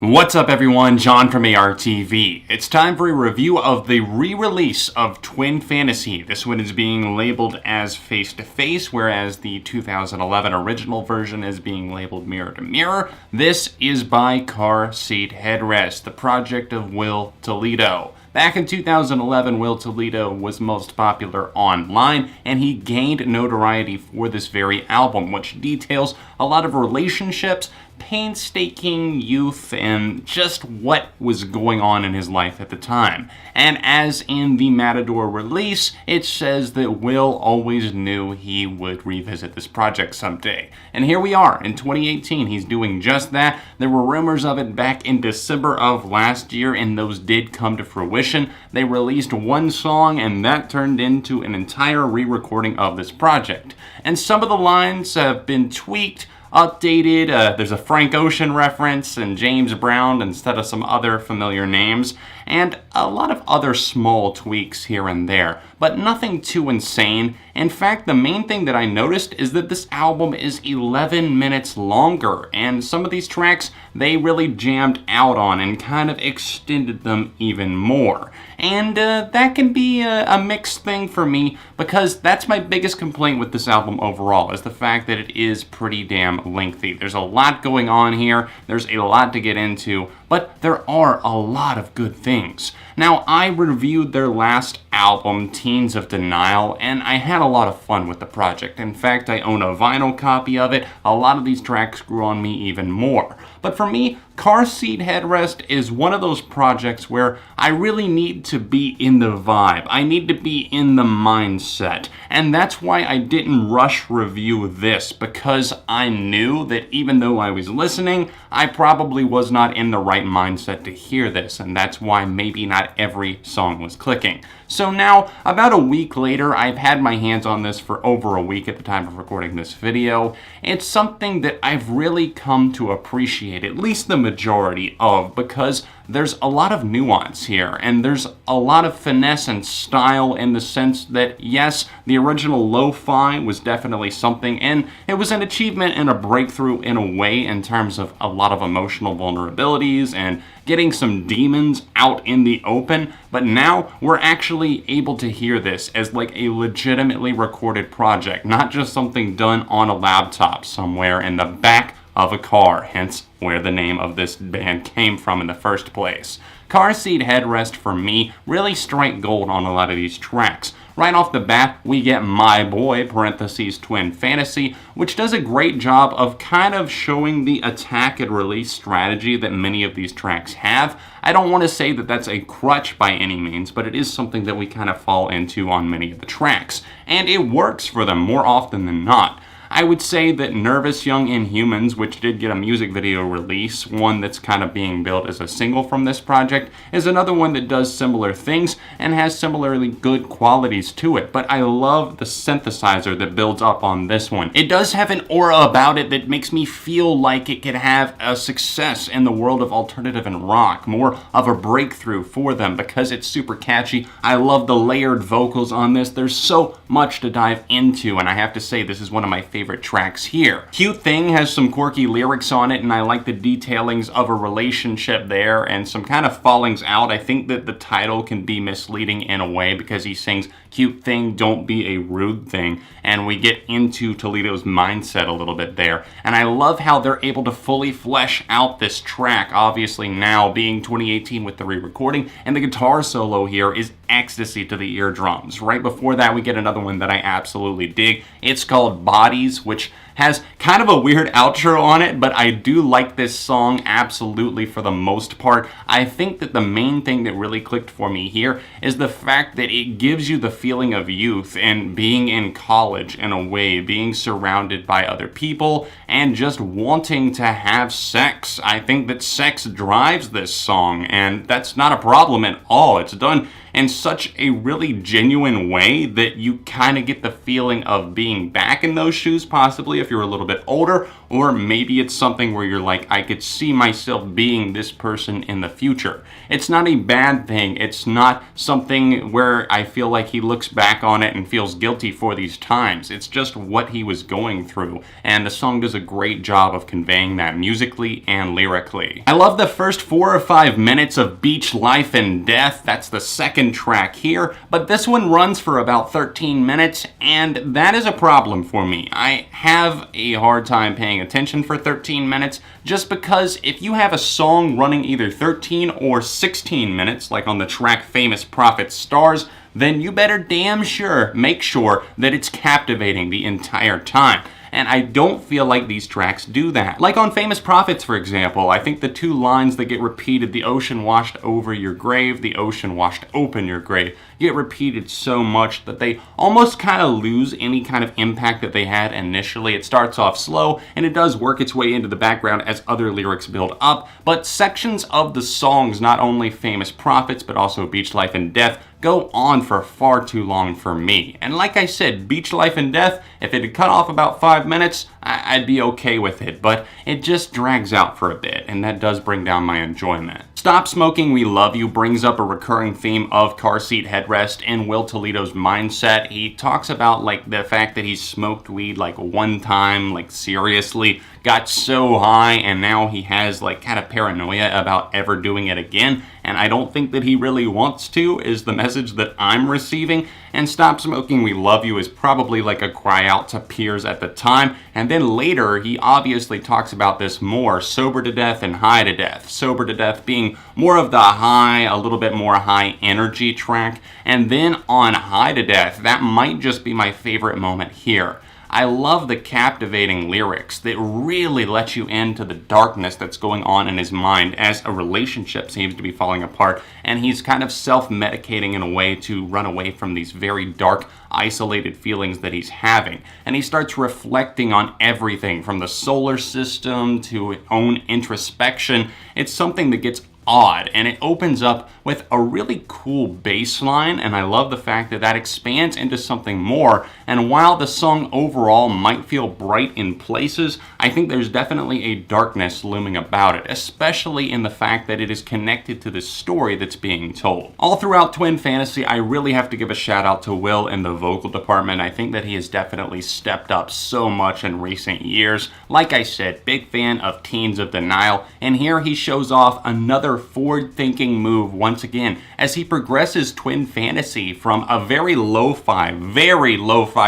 What's up everyone, John from ARTV. It's time for a review of the re-release of Twin Fantasy. This one is being labeled as Face to Face, whereas the 2011 original version is being labeled Mirror to Mirror. This is by Car Seat Headrest, the project of Will Toledo. Back in 2011, Will Toledo was most popular online, and he gained notoriety for this very album, which details a lot of relationships, painstaking youth, and just what was going on in his life at the time. And as in the Matador release, it says that Will always knew he would revisit this project someday. And here we are, in 2018, he's doing just that. There were rumors of it back in December of last year, and those did come to fruition. They released one song, and that turned into an entire re-recording of this project. And some of the lines have been tweaked, updated. There's a Frank Ocean reference and James Brown instead of some other familiar names, and a lot of other small tweaks here and there, but nothing too insane. In fact, the main thing that I noticed is that this album is 11 minutes longer, and some of these tracks they really jammed out on and kind of extended them even more. And that can be a mixed thing for me, because that's my biggest complaint with this album overall, is the fact that it is pretty damn lengthy. There's a lot going on here, there's a lot to get into, but there are a lot of good things. Now, I reviewed their last album, Teens of Denial, and I had a lot of fun with the project. In fact, I own a vinyl copy of it. A lot of these tracks grew on me even more. But for me, Car Seat Headrest is one of those projects where I really need to be in the vibe. I need to be in the mindset. And that's why I didn't rush review this, because I knew that even though I was listening, I probably was not in the right mindset to hear this, and that's why maybe not every song was clicking. So now, about a week later, I've had my hands on this for over a week at the time of recording this video. It's something that I've really come to appreciate, at least the majority of, because there's a lot of nuance here, and there's a lot of finesse and style in the sense that, yes, the original lo-fi was definitely something, and it was an achievement and a breakthrough in a way in terms of a lot of emotional vulnerabilities and getting some demons out in the open, but now we're actually able to hear this as like a legitimately recorded project, not just something done on a laptop somewhere in the back of a car, hence where the name of this band came from in the first place. Car Seat Headrest, for me, really strike gold on a lot of these tracks. Right off the bat, we get My Boy, parentheses Twin Fantasy, which does a great job of kind of showing the attack and release strategy that many of these tracks have. I don't want to say that that's a crutch by any means, but it is something that we kind of fall into on many of the tracks. And it works for them more often than not. I would say that Nervous Young Inhumans, which did get a music video release, one that's kind of being built as a single from this project, is another one that does similar things and has similarly good qualities to it. But I love the synthesizer that builds up on this one. It does have an aura about it that makes me feel like it could have a success in the world of alternative and rock, more of a breakthrough for them because it's super catchy. I love the layered vocals on this. There's so much to dive into, and I have to say this is one of my favorite tracks here. Cute Thing has some quirky lyrics on it, and I like the detailings of a relationship there and some kind of fallings out. I think that the title can be misleading in a way because he sings cute thing, don't be a rude thing, and we get into Toledo's mindset a little bit there. And I love how they're able to fully flesh out this track, obviously now being 2018 with the re-recording, and the guitar solo here is ecstasy to the eardrums. Right before that, we get another one that I absolutely dig. It's called Bodies, which has kind of a weird outro on it, but I do like this song absolutely for the most part. I think that the main thing that really clicked for me here is the fact that it gives you the feeling of youth and being in college in a way, being surrounded by other people and just wanting to have sex. I think that sex drives this song, and that's not a problem at all. It's done in such a really genuine way that you kind of get the feeling of being back in those shoes possibly a if you're a little bit older, or maybe it's something where you're like, I could see myself being this person in the future. It's not a bad thing. It's not something where I feel like he looks back on it and feels guilty for these times. It's just what he was going through, and the song does a great job of conveying that musically and lyrically. I love the first 4 or 5 minutes of Beach Life and Death. That's the second track here, but this one runs for about 13 minutes, and that is a problem for me. I have a hard time paying attention for 13 minutes, just because if you have a song running either 13 or 16 minutes, like on the track Famous Prophet Stars, then you better damn sure make sure that it's captivating the entire time. And I don't feel like these tracks do that. Like on Famous Prophets, for example, I think the 2 lines that get repeated, the ocean washed over your grave, the ocean washed open your grave, get repeated so much that they almost kind of lose any kind of impact that they had initially. It starts off slow, and it does work its way into the background as other lyrics build up, but sections of the songs, not only Famous Prophets, but also Beach Life and Death, go on for far too long for me. And like I said, Beach Life and Death, if it had cut off about 5 minutes, I'd be okay with it, but it just drags out for a bit, and that does bring down my enjoyment. Stop Smoking, We Love You brings up a recurring theme of Car Seat Headrest and Will Toledo's mindset. He talks about like the fact that he smoked weed like one time, like seriously, got so high, and now he has like kind of paranoia about ever doing it again, and I don't think that he really wants to, is the message that I'm receiving. And Stop Smoking, We Love You is probably like a cry out to peers at the time, and then later he obviously talks about this more, Sober to Death and High to Death. Sober to Death being more of the high, a little bit more high energy track, and then on High to Death, that might just be my favorite moment here. I love the captivating lyrics that really let you into the darkness that's going on in his mind as a relationship seems to be falling apart, and he's kind of self-medicating in a way to run away from these very dark, isolated feelings that he's having. And he starts reflecting on everything from the solar system to his own introspection. It's something that gets odd, and it opens up with a really cool bass line, and I love the fact that that expands into something more. And while the song overall might feel bright in places, I think there's definitely a darkness looming about it, especially in the fact that it is connected to the story that's being told. All throughout Twin Fantasy, I really have to give a shout out to Will in the vocal department. I think that he has definitely stepped up so much in recent years. Like I said, big fan of Teens of Denial, and here he shows off another forward-thinking move once again as he progresses Twin Fantasy from a very lo-fi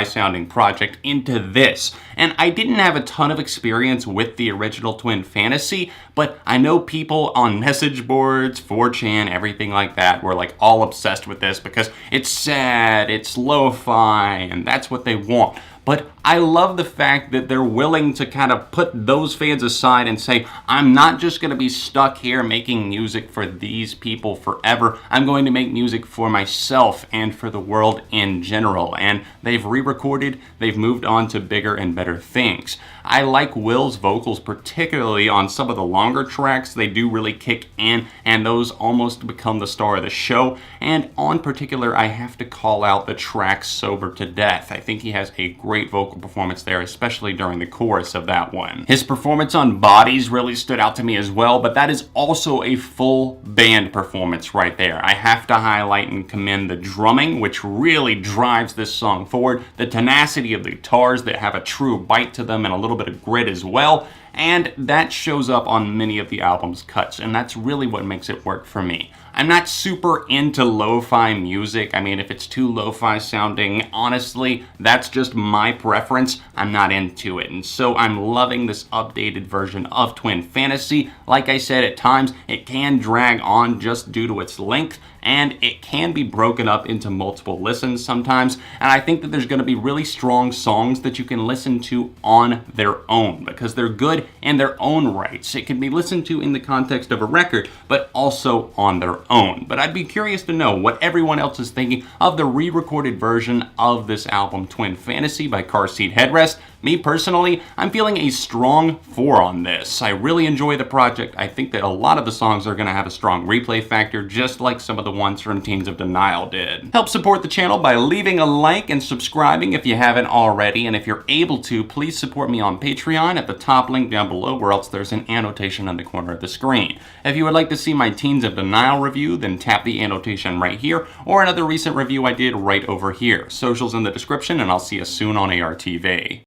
sounding project into this. And I didn't have a ton of experience with the original Twin Fantasy, but I know people on message boards, 4chan, everything like that, were like all obsessed with this because it's sad, it's lo-fi, and that's what they want. But I love the fact that they're willing to kind of put those fans aside and say, I'm not just going to be stuck here making music for these people forever. I'm going to make music for myself and for the world in general. And they've re-recorded, they've moved on to bigger and better things. I like Will's vocals, particularly on some of the longer tracks. They do really kick in, and those almost become the star of the show. And on particular, I have to call out the track Sober to Death. I think he has a great vocal performance there, especially during the chorus of that one. His performance on Bodies really stood out to me as well, but that is also a full band performance right there. I have to highlight and commend the drumming, which really drives this song forward, the tenacity of the guitars that have a true bite to them and a little bit of grit as well, and that shows up on many of the album's cuts, and that's really what makes it work for me. I'm not super into lo-fi music. I mean, if it's too lo-fi sounding, honestly, that's just my preference. I'm not into it. And so I'm loving this updated version of Twin Fantasy. Like I said, at times it can drag on just due to its length, and it can be broken up into multiple listens sometimes, and I think that there's going to be really strong songs that you can listen to on their own, because they're good in their own rights. It can be listened to in the context of a record, but also on their own. But I'd be curious to know what everyone else is thinking of the re-recorded version of this album, Twin Fantasy by Car Seat Headrest. Me personally, I'm feeling a strong 4 on this. I really enjoy the project. I think that a lot of the songs are going to have a strong replay factor, just like some of the ones from Teens of Denial did. Help support the channel by leaving a like and subscribing if you haven't already, and if you're able to, please support me on Patreon at the top link down below, or else there's an annotation on the corner of the screen. If you would like to see my Teens of Denial review, then tap the annotation right here, or another recent review I did right over here. Socials in the description, and I'll see you soon on ARTV.